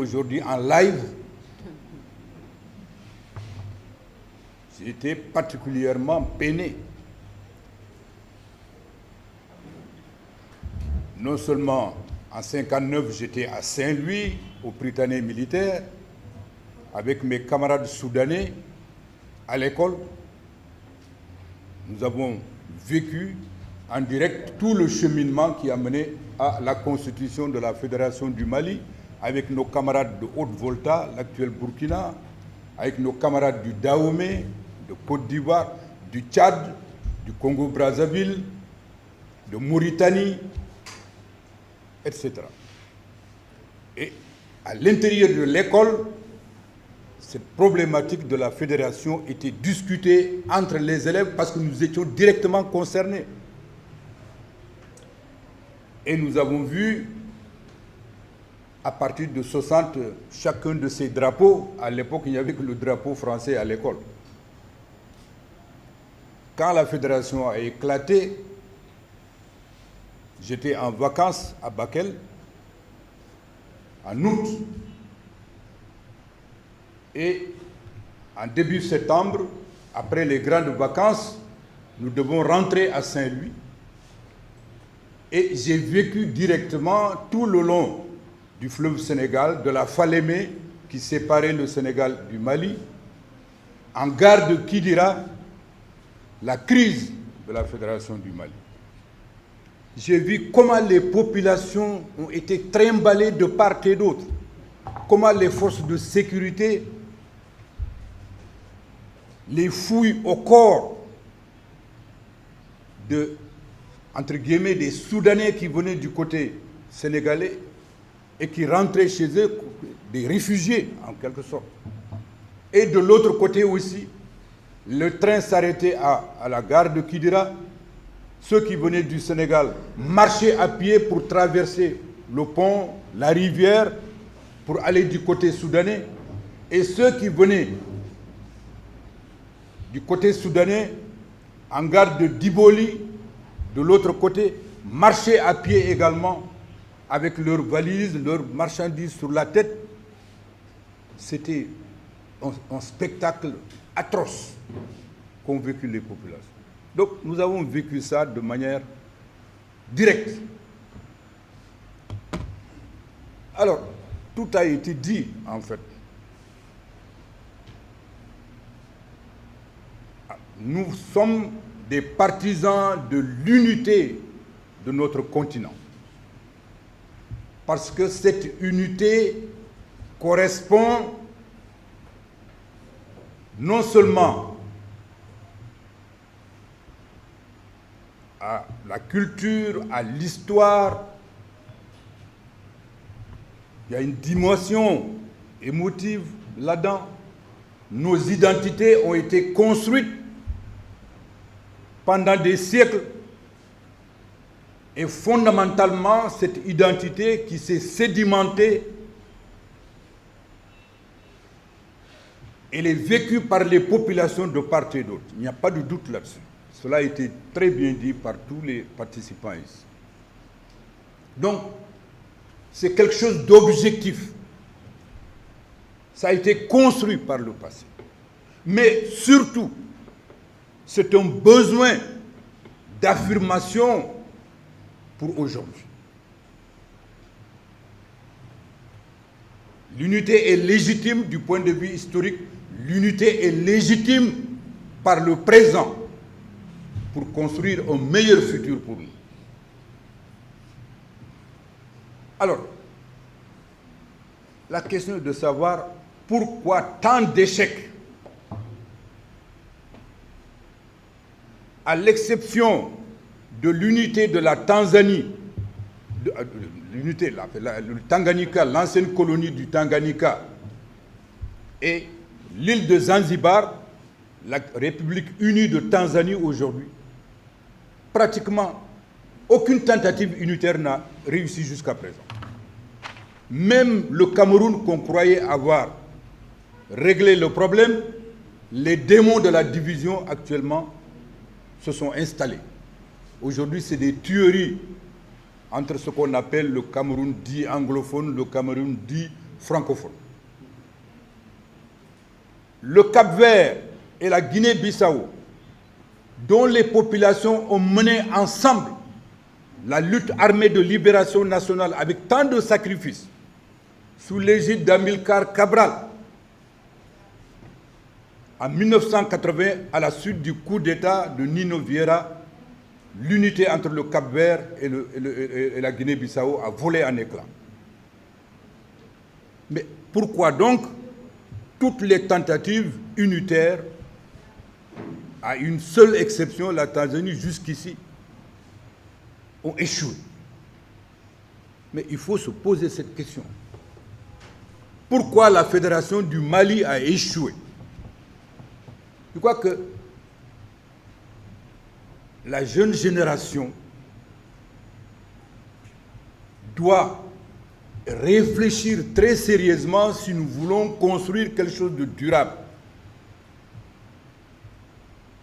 aujourd'hui en live, j'ai été particulièrement peiné. Non seulement en 1959, j'étais à Saint-Louis, au Prytanée militaire, avec mes camarades soudanais à l'école. Nous avons vécu en direct tout le cheminement qui a mené à la constitution de la Fédération du Mali, avec nos camarades de Haute-Volta, l'actuel Burkina, avec nos camarades du Dahomey, de Côte d'Ivoire, du Tchad, du Congo-Brazzaville, de Mauritanie, etc. Et à l'intérieur de l'école, cette problématique de la fédération était discutée entre les élèves parce que nous étions directement concernés. Et nous avons vu, à partir de 60, chacun de ces drapeaux. À l'époque, il n'y avait que le drapeau français à l'école. Quand la fédération a éclaté, j'étais en vacances à Bakel, en août. Et en début septembre, après les grandes vacances, nous devons rentrer à Saint-Louis. Et j'ai vécu directement tout le long du fleuve Sénégal, de la Falémé qui séparait le Sénégal du Mali, en gare de Kidira, la crise de la Fédération du Mali. J'ai vu comment les populations ont été trimballées de part et d'autre, comment les forces de sécurité, les fouilles au corps de, entre guillemets, des Soudanais qui venaient du côté sénégalais et qui rentraient chez eux, des réfugiés en quelque sorte. Et de l'autre côté aussi, le train s'arrêtait à la gare de Kidira. Ceux qui venaient du Sénégal marchaient à pied pour traverser le pont, la rivière, pour aller du côté soudanais. Et ceux qui venaient du côté soudanais, en gare de Diboli, de l'autre côté, marchaient à pied également, avec leurs valises, leurs marchandises sur la tête. C'était un spectacle atroce qu'ont vécu les populations. Donc nous avons vécu ça de manière directe. Alors, tout a été dit en fait. Nous sommes des partisans de l'unité de notre continent. Parce que cette unité correspond non seulement à la culture, à l'histoire, il y a une dimension émotive là-dedans. Nos identités ont été construites pendant des siècles. Et fondamentalement, cette identité qui s'est sédimentée, elle est vécue par les populations de part et d'autre. Il n'y a pas de doute là-dessus. Cela a été très bien dit par tous les participants ici. Donc, c'est quelque chose d'objectif. Ça a été construit par le passé. Mais surtout, c'est un besoin d'affirmation pour aujourd'hui. L'unité est légitime du point de vue historique. L'unité est légitime par le présent pour construire un meilleur futur pour nous. Alors, la question est de savoir pourquoi tant d'échecs. À l'exception de l'unité de la Tanzanie, l'unité, le Tanganyika, l'ancienne colonie du Tanganyika, et l'île de Zanzibar, la République unie de Tanzanie aujourd'hui, pratiquement aucune tentative unitaire n'a réussi jusqu'à présent. Même le Cameroun qu'on croyait avoir réglé le problème, les démons de la division actuellement se sont installés. Aujourd'hui, c'est des tueries entre ce qu'on appelle le Cameroun dit anglophone, le Cameroun dit francophones. Le Cap-Vert et la Guinée-Bissau, dont les populations ont mené ensemble la lutte armée de libération nationale avec tant de sacrifices, sous l'égide d'Amilcar Cabral, en 1980, à la suite du coup d'État de Nino Vieira, l'unité entre le Cap-Vert et la Guinée-Bissau a volé en éclats. Mais pourquoi donc toutes les tentatives unitaires, à une seule exception, la Tanzanie jusqu'ici, ont échoué? Mais il faut se poser cette question. Pourquoi la Fédération du Mali a échoué? Je crois que la jeune génération doit réfléchir très sérieusement si nous voulons construire quelque chose de durable.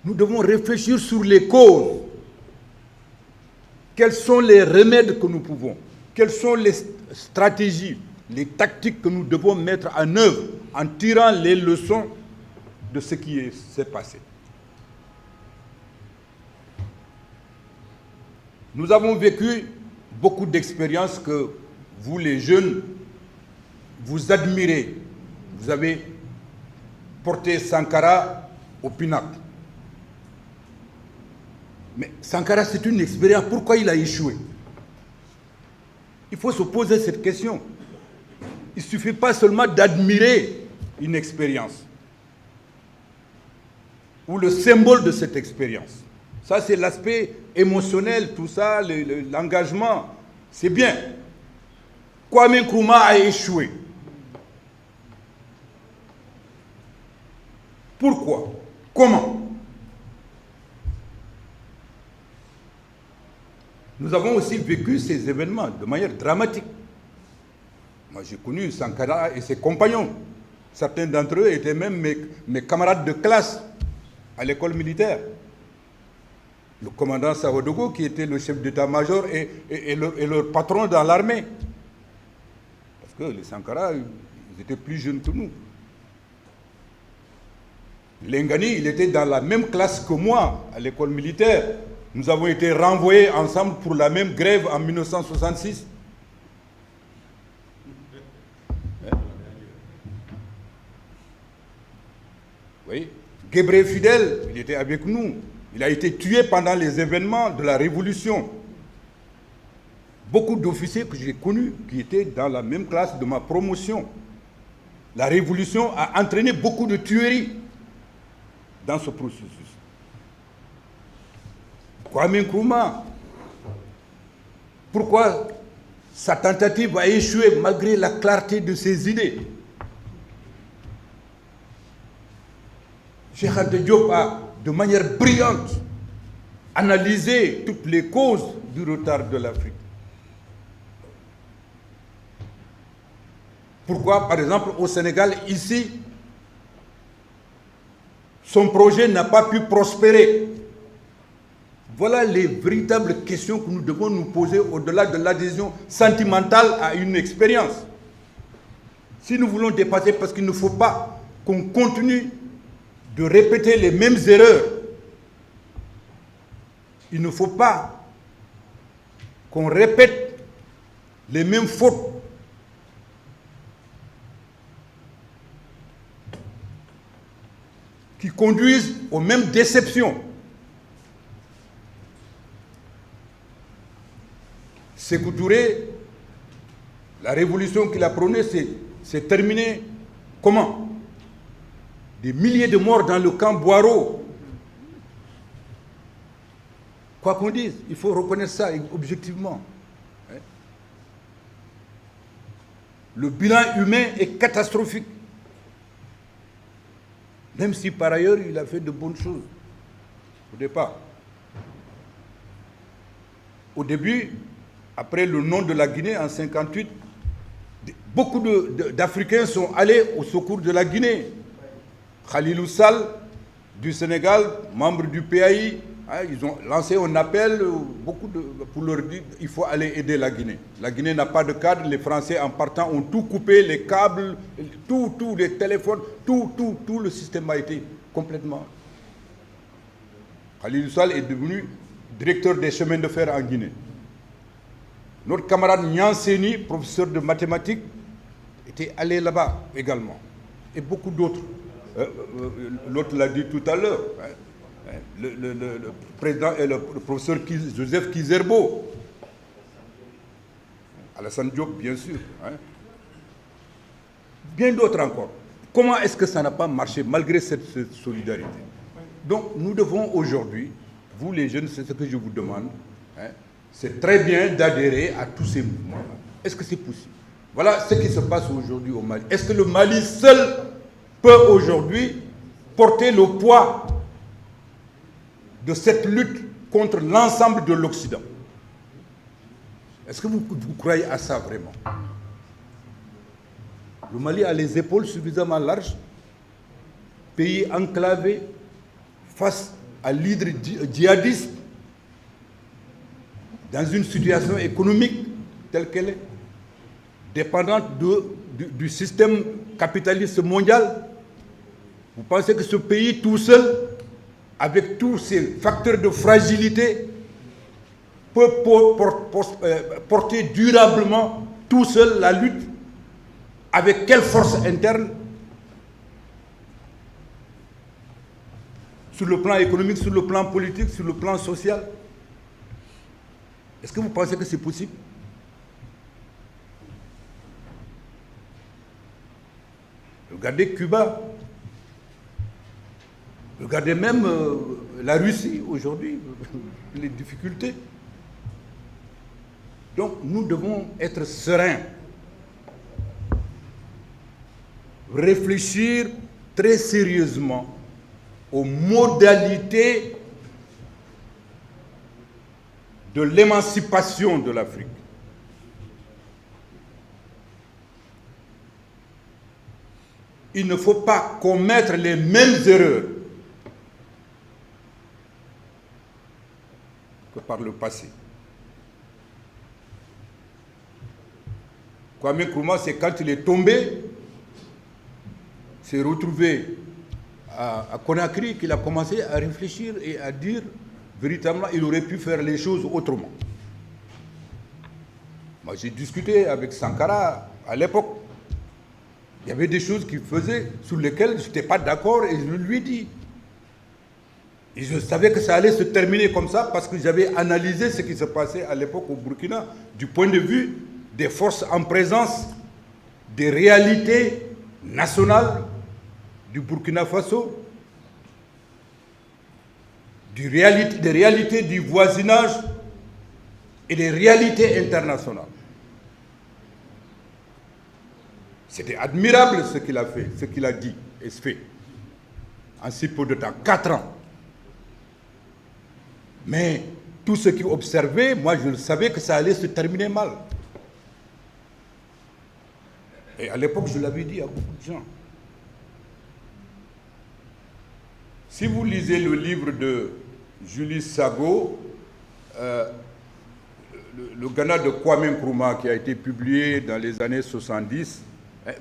Nous devons réfléchir sur les causes. Quels sont les remèdes que nous pouvons? Quelles sont les stratégies, les tactiques que nous devons mettre en œuvre en tirant les leçons de ce qui s'est passé? Nous avons vécu beaucoup d'expériences que vous, les jeunes, vous admirez. Vous avez porté Sankara au pinacle. Mais Sankara, c'est une expérience. Pourquoi il a échoué? Il faut se poser cette question. Il ne suffit pas seulement d'admirer une expérience ou le symbole de cette expérience. Ça, c'est l'aspect émotionnel, tout ça, l'engagement. C'est bien. Kwame Nkrumah a échoué. Pourquoi? Comment? Nous avons aussi vécu ces événements de manière dramatique. Moi, j'ai connu Sankara et ses compagnons. Certains d'entre eux étaient même mes camarades de classe à l'école militaire. Le commandant Sawadogo, qui était le chef d'état-major et leur patron dans l'armée. Parce que les Sankara, ils étaient plus jeunes que nous. Lengani, il était dans la même classe que moi à l'école militaire. Nous avons été renvoyés ensemble pour la même grève en 1966. Oui. Gebre Fidel, il était avec nous. Il a été tué pendant les événements de la Révolution. Beaucoup d'officiers que j'ai connus qui étaient dans la même classe de ma promotion. La Révolution a entraîné beaucoup de tueries dans ce processus. Kwame Nkrumah, pourquoi sa tentative a échoué malgré la clarté de ses idées? Cheikh Anta Diop a, de manière brillante, analysé toutes les causes du retard de l'Afrique. Pourquoi, par exemple, au Sénégal, ici, son projet n'a pas pu prospérer? Voilà les véritables questions que nous devons nous poser au-delà de l'adhésion sentimentale à une expérience. Si nous voulons dépasser, parce qu'il ne faut pas qu'on continue de répéter les mêmes erreurs. Il ne faut pas qu'on répète les mêmes fautes. Qui conduisent aux mêmes déceptions. Sékou Touré, la révolution qu'il a prônée, c'est terminé comment? Des milliers de morts dans le camp Boiro. Quoi qu'on dise, il faut reconnaître ça objectivement. Le bilan humain est catastrophique. Même si par ailleurs il a fait de bonnes choses au départ. Au début, après le nom de la Guinée en 1958, beaucoup d'Africains sont allés au secours de la Guinée. Khalilou Sall du Sénégal, membre du PAI, Hein, ils ont lancé un appel pour leur dire qu'il faut aller aider la Guinée. La Guinée n'a pas de cadre. Les Français, en partant, ont tout coupé, les câbles, tout, les téléphones, tout le système a été complètement. Khalilou Sall est devenu directeur des chemins de fer en Guinée. Notre camarade Nyanseni, professeur de mathématiques, était allé là-bas également. Et beaucoup d'autres. L'autre l'a dit tout à l'heure. Le président et le professeur Joseph Kizerbo. Alassane Diop, bien sûr. Hein. Bien d'autres encore. Comment est-ce que ça n'a pas marché malgré cette solidarité? Donc nous devons aujourd'hui, vous les jeunes, c'est ce que je vous demande, hein, c'est très bien d'adhérer à tous ces mouvements-là. Est-ce que c'est possible? Voilà ce qui se passe aujourd'hui au Mali. Est-ce que le Mali seul peut aujourd'hui porter le poids de cette lutte contre l'ensemble de l'Occident? Est-ce que vous croyez à ça vraiment? Le Mali a les épaules suffisamment larges, pays enclavé, face à l'hydre djihadiste, dans une situation économique telle qu'elle est, dépendante du système capitaliste mondial. Vous pensez que ce pays tout seul, avec tous ces facteurs de fragilité, peut porter durablement tout seul la lutte? Avec quelle force interne? Sur le plan économique, sur le plan politique, sur le plan social? Est-ce que vous pensez que c'est possible? Regardez Cuba. Regardez même la Russie aujourd'hui, les difficultés. Donc nous devons être sereins, réfléchir très sérieusement aux modalités de l'émancipation de l'Afrique. Il ne faut pas commettre les mêmes erreurs que par le passé. Kwame Nkrumah, c'est quand il est tombé, s'est retrouvé à Conakry, qu'il a commencé à réfléchir et à dire véritablement il aurait pu faire les choses autrement. Moi j'ai discuté avec Sankara à l'époque. Il y avait des choses qu'il faisait sur lesquelles je n'étais pas d'accord et je lui ai dit. Et je savais que ça allait se terminer comme ça parce que j'avais analysé ce qui se passait à l'époque au Burkina du point de vue des forces en présence, des réalités nationales du Burkina Faso, des réalités du voisinage et des réalités internationales. C'était admirable ce qu'il a fait, ce qu'il a dit et ce fait en si peu de temps, 4 ans. Mais tout ce qui observait, moi je savais que ça allait se terminer mal. Et à l'époque, je l'avais dit à beaucoup de gens. Si vous lisez le livre de Julie Sago, le Ghana de Kwame Nkrumah, qui a été publié dans les années 70,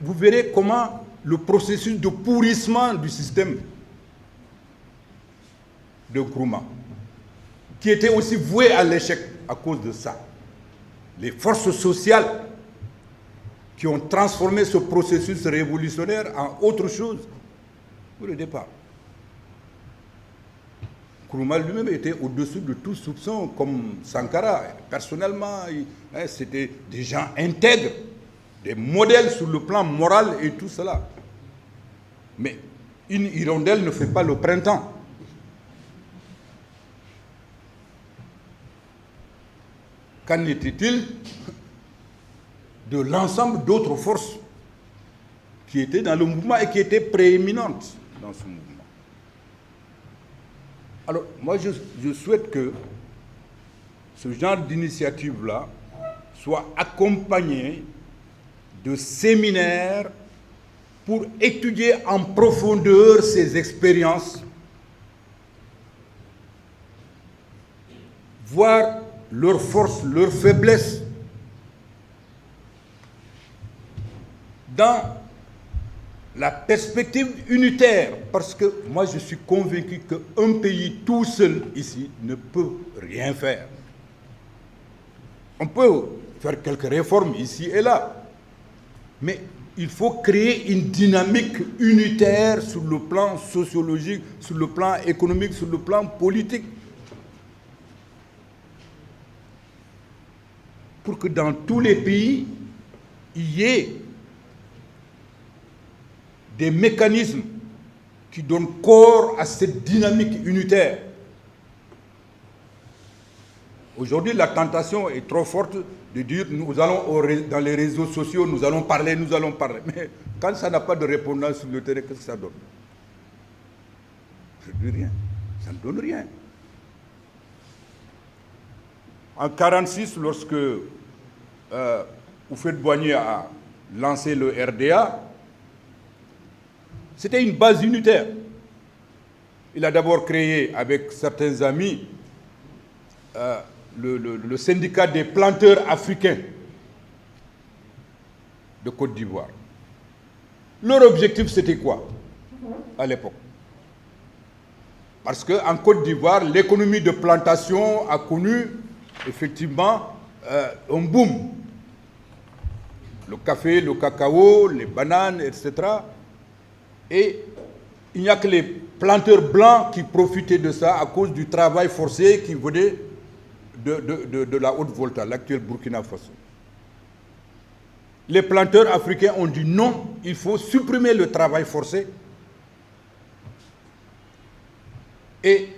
vous verrez comment le processus de pourrissement du système de Nkrumah, qui était aussi voué à l'échec à cause de ça. Les forces sociales qui ont transformé ce processus révolutionnaire en autre chose pour le départ. Nkrumah lui-même était au-dessus de tout soupçon, comme Sankara. Personnellement, c'était des gens intègres, des modèles sur le plan moral et tout cela. Mais une hirondelle ne fait pas le printemps. Qu'en était-il de l'ensemble d'autres forces qui étaient dans le mouvement et qui étaient prééminentes dans ce mouvement? Alors, moi, je souhaite que ce genre d'initiative-là soit accompagné de séminaires pour étudier en profondeur ces expériences voir leurs forces, leurs faiblesses dans la perspective unitaire, parce que moi je suis convaincu qu'un pays tout seul ici ne peut rien faire. On peut faire quelques réformes ici et là, mais il faut créer une dynamique unitaire sur le plan sociologique, sur le plan économique, sur le plan politique, pour que dans tous les pays, il y ait des mécanismes qui donnent corps à cette dynamique unitaire. Aujourd'hui, la tentation est trop forte de dire nous allons dans les réseaux sociaux, nous allons parler. Mais quand ça n'a pas de répondance sur le terrain, qu'est-ce que ça donne? Ça ne dit rien. Ça ne donne rien. En 1946, lorsque Houphouët-Boigny a lancé le RDA, c'était une base unitaire. Il a d'abord créé, avec certains amis, le syndicat des planteurs africains de Côte d'Ivoire. Leur objectif, c'était quoi à l'époque? Parce qu'en Côte d'Ivoire, l'économie de plantation a connu effectivement un boom. Le café, le cacao, les bananes, etc. Et il n'y a que les planteurs blancs qui profitaient de ça à cause du travail forcé qui venait de la Haute-Volta, l'actuel Burkina Faso. Les planteurs africains ont dit non, il faut supprimer le travail forcé et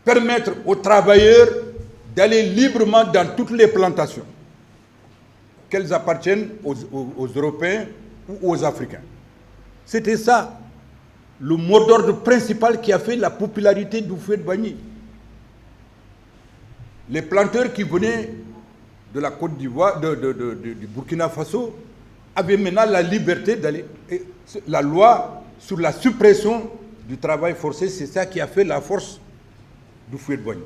permettre aux travailleurs d'aller librement dans toutes les plantations, qu'elles appartiennent aux Européens ou aux Africains. C'était ça, le mot d'ordre principal qui a fait la popularité d'Houphouët-Boigny. Les planteurs qui venaient de la Côte d'Ivoire, du Burkina Faso, avaient maintenant la liberté d'aller. La loi sur la suppression du travail forcé, c'est ça qui a fait la force d'Houphouët-Boigny.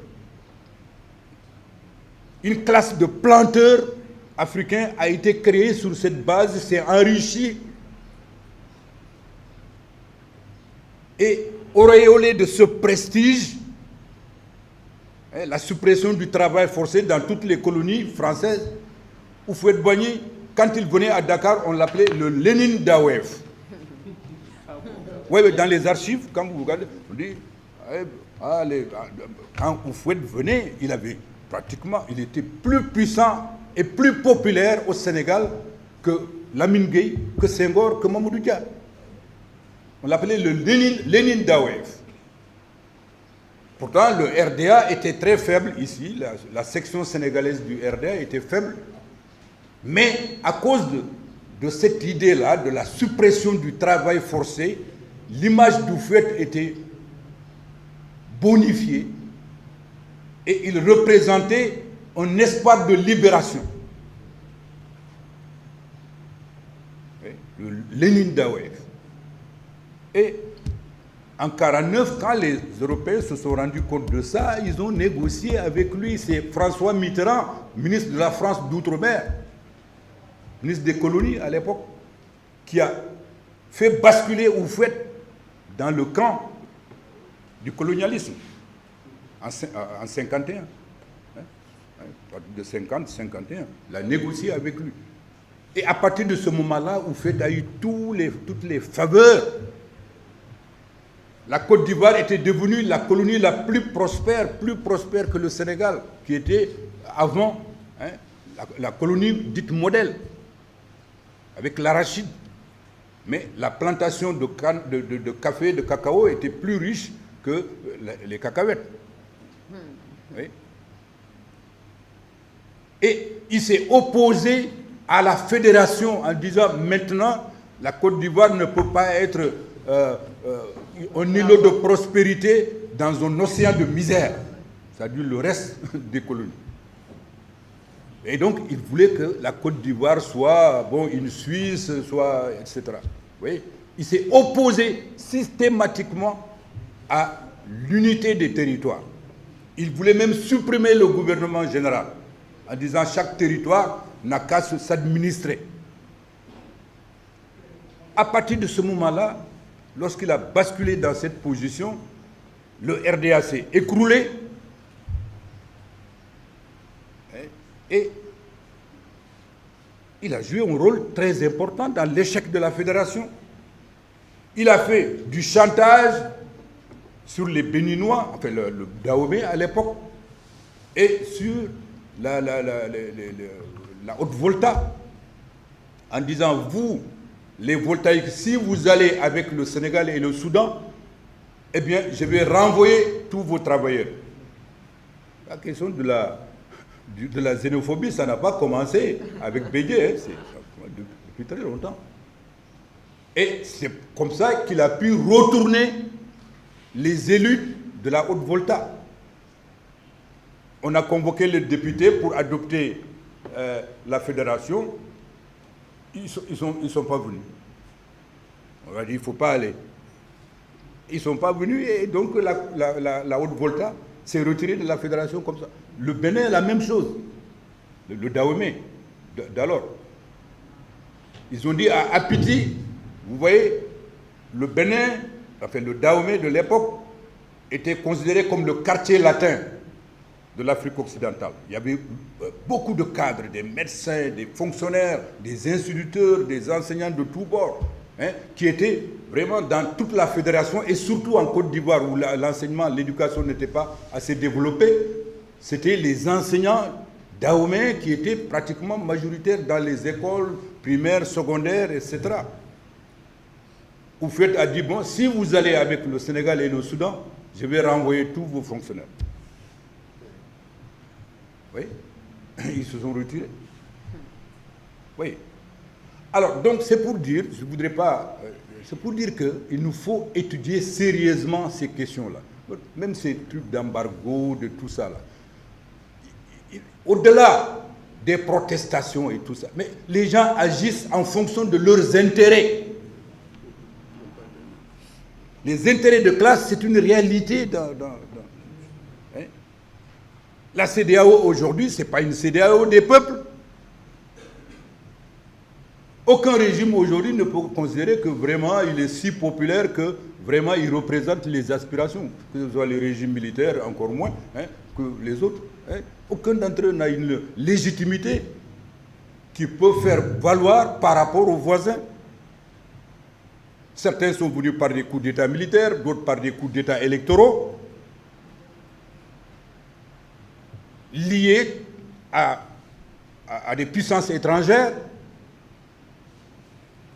Une classe de planteurs africains a été créée sur cette base, s'est enrichie et auréolée de ce prestige. La suppression du travail forcé dans toutes les colonies françaises. Houphouët-Boigny, quand il venait à Dakar, on l'appelait le Lénine d'Awef. Oui, dans les archives, quand vous regardez, on dit, quand Houphouët venait, il était plus puissant et plus populaire au Sénégal que Lamine Gueye, que Senghor, que Mamadou Dia. On l'appelait le Lénine d'Awef. Pourtant, le RDA était très faible ici, la section sénégalaise du RDA était faible, mais à cause de cette idée-là, de la suppression du travail forcé, l'image d'Houphouët était bonifiée et il représentait un espoir de libération. Le Lénine d'Awef. Et en 1949, quand les Européens se sont rendus compte de ça, ils ont négocié avec lui. C'est François Mitterrand, ministre de la France d'Outre-mer, ministre des colonies à l'époque, qui a fait basculer Houphouët dans le camp du colonialisme en 1951. De 50, 51, il a négocié avec lui. Et à partir de ce moment-là, Houphouët a eu toutes les faveurs. La Côte d'Ivoire était devenue la colonie la plus prospère que le Sénégal, qui était avant la colonie dite modèle, avec l'arachide. Mais la plantation de café, de cacao était plus riche que les cacahuètes. Oui. Et il s'est opposé à la fédération en disant maintenant la Côte d'Ivoire ne peut pas être un îlot de prospérité dans un océan de misère, c'est-à-dire le reste des colonies. Et donc il voulait que la Côte d'Ivoire soit une Suisse, soit etc. Oui. Il s'est opposé systématiquement à l'unité des territoires. Il voulait même supprimer le gouvernement général en disant chaque territoire n'a qu'à s'administrer. À partir de ce moment-là, lorsqu'il a basculé dans cette position, le RDA s'est écroulé et il a joué un rôle très important dans l'échec de la fédération. Il a fait du chantage sur les Béninois, enfin le Dahomey à l'époque, et sur la Haute-Volta, en disant, vous, les voltaïques, si vous allez avec le Sénégal et le Soudan, eh bien, je vais renvoyer tous vos travailleurs. La question de la xénophobie, ça n'a pas commencé avec Bédié, c'est depuis très longtemps. Et c'est comme ça qu'il a pu retourner les élus de la Haute-Volta. On a convoqué les députés pour adopter la fédération. Ils sont pas venus. On a dit, il ne faut pas aller. Ils ne sont pas venus et donc la Haute-Volta s'est retirée de la fédération comme ça. Le Bénin, la même chose. Le Dahomey, d'alors. Ils ont dit à Apiti, vous voyez, le Bénin, enfin le Dahomey de l'époque, était considéré comme le quartier latin de l'Afrique occidentale. Il y avait beaucoup de cadres, des médecins, des fonctionnaires, des instituteurs, des enseignants de tous bords, qui étaient vraiment dans toute la fédération et surtout en Côte d'Ivoire où l'enseignement, l'éducation n'était pas assez développée. C'était les enseignants dahoméens qui étaient pratiquement majoritaires dans les écoles primaires, secondaires, etc. Houphouët a dit, bon, si vous allez avec le Sénégal et le Soudan, je vais renvoyer tous vos fonctionnaires. Oui, ils se sont retirés. Oui. Alors, donc, c'est pour dire, je ne voudrais pas, c'est pour dire qu'il nous faut étudier sérieusement ces questions-là. Même ces trucs d'embargo, de tout ça, là. Au-delà des protestations et tout ça, mais les gens agissent en fonction de leurs intérêts. Les intérêts de classe, c'est une réalité hein? La CEDEAO aujourd'hui, ce n'est pas une CEDEAO des peuples. Aucun régime aujourd'hui ne peut considérer que vraiment il est si populaire que vraiment il représente les aspirations, que ce soit les régimes militaires, encore moins que les autres. Aucun d'entre eux n'a une légitimité qui peut faire valoir par rapport aux voisins. Certains sont venus par des coups d'État militaires, d'autres par des coups d'État électoraux, liés à des puissances étrangères.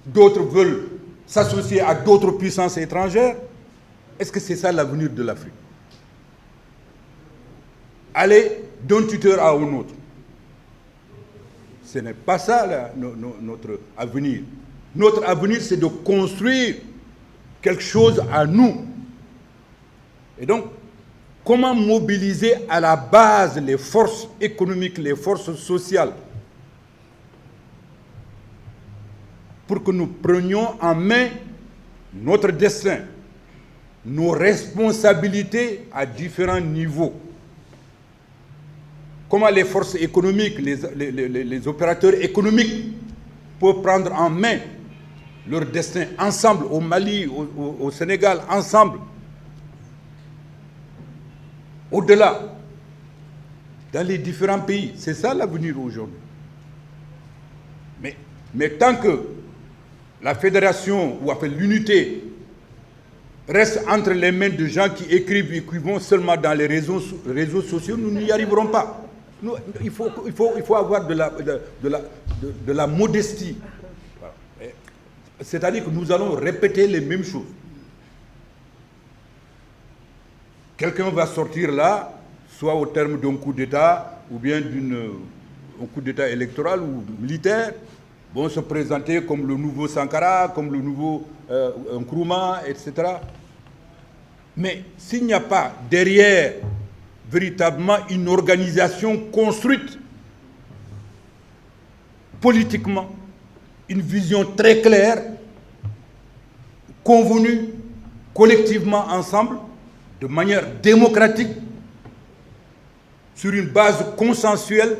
D'autres veulent s'associer à d'autres puissances étrangères. Est-ce que c'est ça l'avenir de l'Afrique? Aller d'un tuteur à un autre. Ce n'est pas ça notre avenir. Notre avenir, c'est de construire quelque chose à nous. Et donc, comment mobiliser à la base les forces économiques, les forces sociales, pour que nous prenions en main notre destin, nos responsabilités à différents niveaux. Comment les forces économiques, les opérateurs économiques peuvent prendre en main leur destin ensemble, au Mali, au Sénégal, ensemble. Au-delà, dans les différents pays. C'est ça l'avenir aujourd'hui. Mais tant que la fédération, ou enfin l'unité, reste entre les mains de gens qui écrivent et qui vont seulement dans les réseaux sociaux, nous n'y arriverons pas. Nous, il faut avoir de la modestie. C'est-à-dire que nous allons répéter les mêmes choses. Quelqu'un va sortir là, soit au terme d'un coup d'État, ou bien d'un coup d'État électoral ou militaire, vont se présenter comme le nouveau Sankara, comme le nouveau Nkrumah, etc. Mais s'il n'y a pas derrière véritablement une organisation construite politiquement, une vision très claire, convenue collectivement ensemble, de manière démocratique, sur une base consensuelle,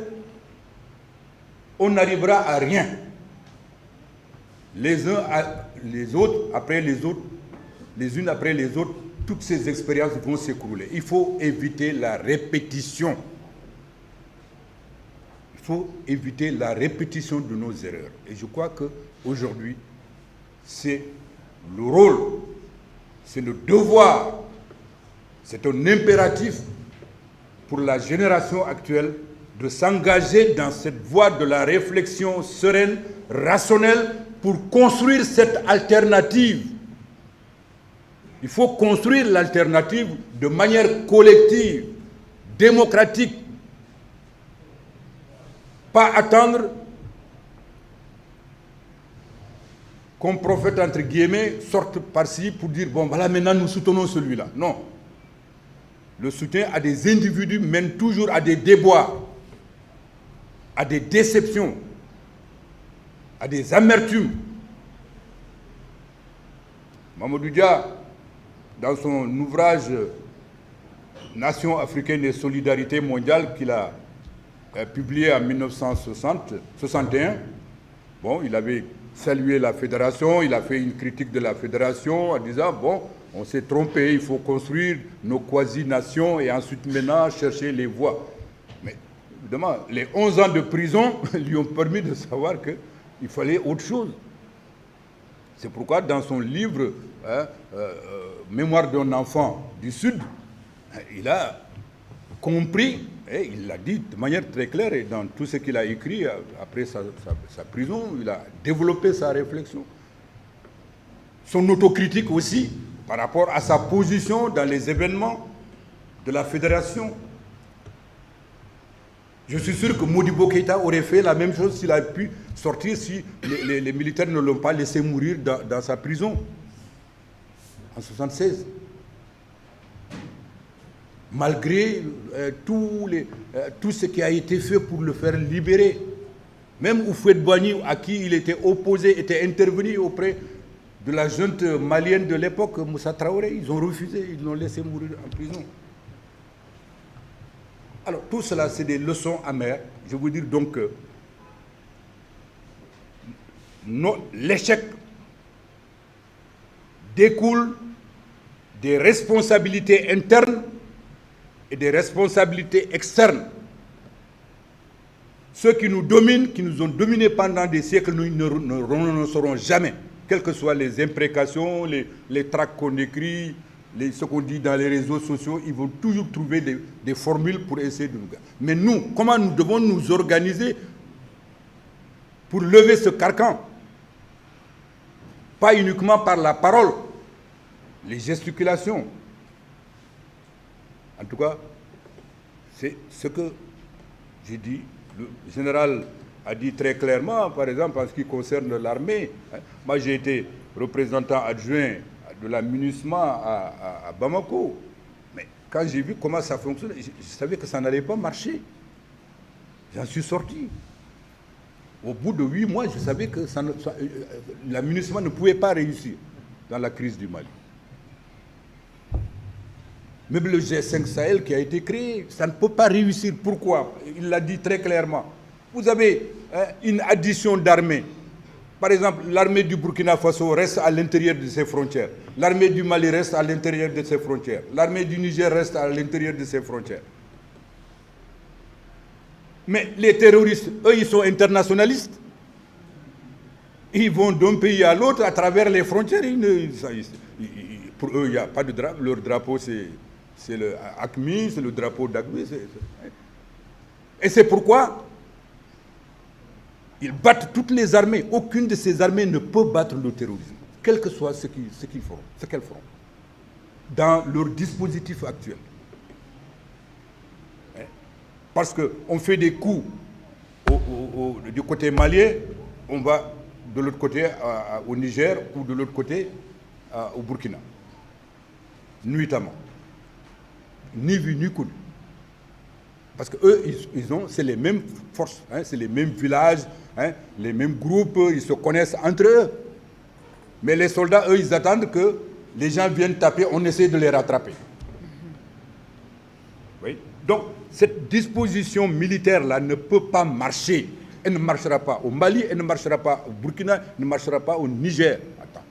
on n'arrivera à rien. Les uns les autres, après les autres, les unes après les autres, toutes ces expériences vont s'écrouler. Il faut éviter la répétition. Il faut éviter la répétition de nos erreurs. Et je crois qu'aujourd'hui, c'est le rôle, c'est le devoir, c'est un impératif pour la génération actuelle de s'engager dans cette voie de la réflexion sereine, rationnelle, pour construire cette alternative. Il faut construire l'alternative de manière collective, démocratique. Pas attendre qu'un prophète, entre guillemets, sorte par-ci pour dire, bon, voilà, maintenant nous soutenons celui-là. Non. Le soutien à des individus mène toujours à des déboires, à des déceptions, à des amertumes. Mamadou Dia, dans son ouvrage Nation africaine et solidarité mondiale qu'il a publié en 1961, bon, il avait salué la fédération, il a fait une critique de la fédération en disant, bon, on s'est trompé, il faut construire nos quasi-nations et ensuite maintenant chercher les voies. Mais évidemment, les 11 ans de prison lui ont permis de savoir qu'il fallait autre chose. C'est pourquoi dans son livre Mémoire d'un enfant du Sud, il a compris, et il l'a dit de manière très claire, et dans tout ce qu'il a écrit après sa prison, il a développé sa réflexion. Son autocritique aussi, par rapport à sa position dans les événements de la fédération. Je suis sûr que Modibo Keïta aurait fait la même chose s'il a pu sortir si les militaires ne l'ont pas laissé mourir dans sa prison en 1976. Malgré tout ce qui a été fait pour le faire libérer. Même Houphouët-Boigny, à qui il était opposé, était intervenu auprès de la junte malienne de l'époque, Moussa Traoré. Ils ont refusé, ils l'ont laissé mourir en prison. Alors tout cela, c'est des leçons amères. Je veux dire donc que l'échec découle des responsabilités internes et des responsabilités externes. Ceux qui nous dominent, qui nous ont dominés pendant des siècles, nous ne renonceront jamais. Quelles que soient les imprécations, les tracts qu'on écrit, ce qu'on dit dans les réseaux sociaux, ils vont toujours trouver des formules pour essayer de nous gagner. Mais nous, comment nous devons nous organiser pour lever ce carcan? Pas uniquement par la parole, les gesticulations. En tout cas, c'est ce que j'ai dit. Le général a dit très clairement, par exemple, en ce qui concerne l'armée. Moi, j'ai été représentant adjoint de la MINUSMA à Bamako. Mais quand j'ai vu comment ça fonctionne, je savais que ça n'allait pas marcher. J'en suis sorti. Au bout de 8 mois, je savais que la MINUSMA ne pouvait pas réussir dans la crise du Mali. Même le G5 Sahel qui a été créé, ça ne peut pas réussir. Pourquoi? Il l'a dit très clairement. Vous avez une addition d'armées. Par exemple, l'armée du Burkina Faso reste à l'intérieur de ses frontières. L'armée du Mali reste à l'intérieur de ses frontières. L'armée du Niger reste à l'intérieur de ses frontières. Mais les terroristes, eux, ils sont internationalistes. Ils vont d'un pays à l'autre à travers les frontières. Pour eux, il n'y a pas de drapeau. Leur drapeau, c'est le AQMI, c'est le drapeau d'AQMI. Et c'est pourquoi ils battent toutes les armées. Aucune de ces armées ne peut battre le terrorisme, quel que soit ce qu'elles feront, dans leur dispositif actuel. Parce qu'on fait des coups du côté malien, on va de l'autre côté au Niger ou de l'autre côté au Burkina. Nuitamment. Ni vu ni connu. Parce qu'eux, c'est les mêmes forces, c'est les mêmes villages, les mêmes groupes, ils se connaissent entre eux. Mais les soldats, eux, ils attendent que les gens viennent taper, on essaie de les rattraper. Oui. Donc, cette disposition militaire-là ne peut pas marcher. Elle ne marchera pas au Mali, elle ne marchera pas au Burkina, elle ne marchera pas au Niger. Attends.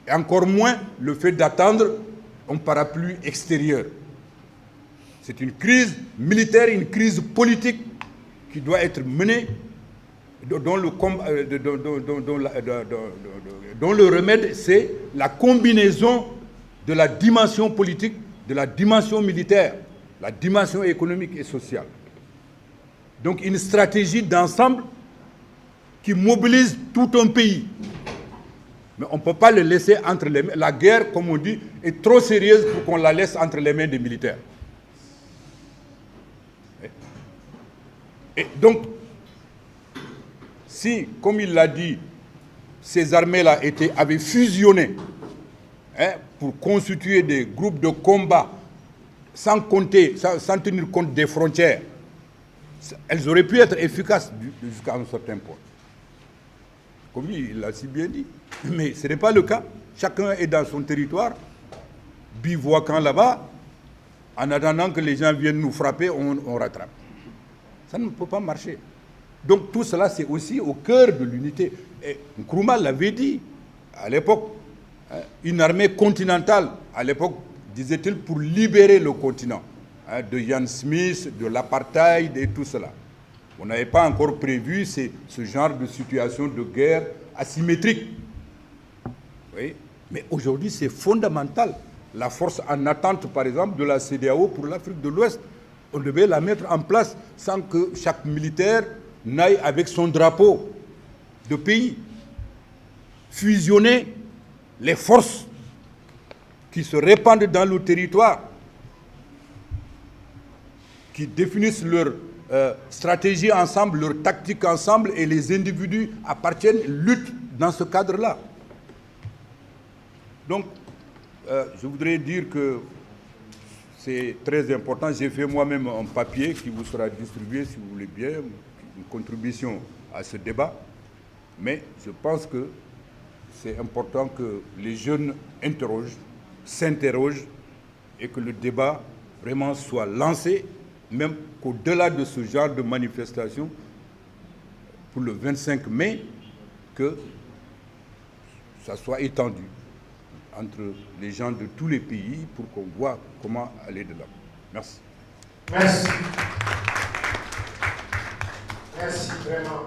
Et encore moins le fait d'attendre un parapluie extérieur. C'est une crise militaire, une crise politique qui doit être menée, dont le remède, c'est la combinaison de la dimension politique, de la dimension militaire, la dimension économique et sociale. Donc une stratégie d'ensemble qui mobilise tout un pays. Mais on ne peut pas le laisser entre les mains. La guerre, comme on dit, est trop sérieuse pour qu'on la laisse entre les mains des militaires. Et donc, si, comme il l'a dit, ces armées-là avaient fusionné pour constituer des groupes de combat sans tenir compte des frontières, elles auraient pu être efficaces jusqu'à un certain point. Comme il l'a si bien dit. Mais ce n'est pas le cas. Chacun est dans son territoire, bivouaquant là-bas, en attendant que les gens viennent nous frapper, on rattrape. Ça ne peut pas marcher. Donc tout cela, c'est aussi au cœur de l'unité. Et Nkrumah l'avait dit, à l'époque, une armée continentale, à l'époque, disait-il, pour libérer le continent, de Ian Smith, de l'apartheid et tout cela. On n'avait pas encore prévu ce genre de situation de guerre asymétrique. Oui. Mais aujourd'hui, c'est fondamental. La force en attente, par exemple, de la CEDEAO pour l'Afrique de l'Ouest, on devait la mettre en place sans que chaque militaire n'aille avec son drapeau de pays. Fusionner les forces qui se répandent dans le territoire, qui définissent leur stratégie ensemble, leur tactique ensemble, et les individus luttent dans ce cadre-là. Donc, je voudrais dire que c'est très important. J'ai fait moi-même un papier qui vous sera distribué, si vous voulez bien, une contribution à ce débat. Mais je pense que c'est important que les jeunes s'interrogent, et que le débat vraiment soit lancé, même qu'au-delà de ce genre de manifestation, pour le 25 mai, que ça soit étendu entre les gens de tous les pays pour qu'on voit comment aller de là. Merci. Merci. Merci vraiment.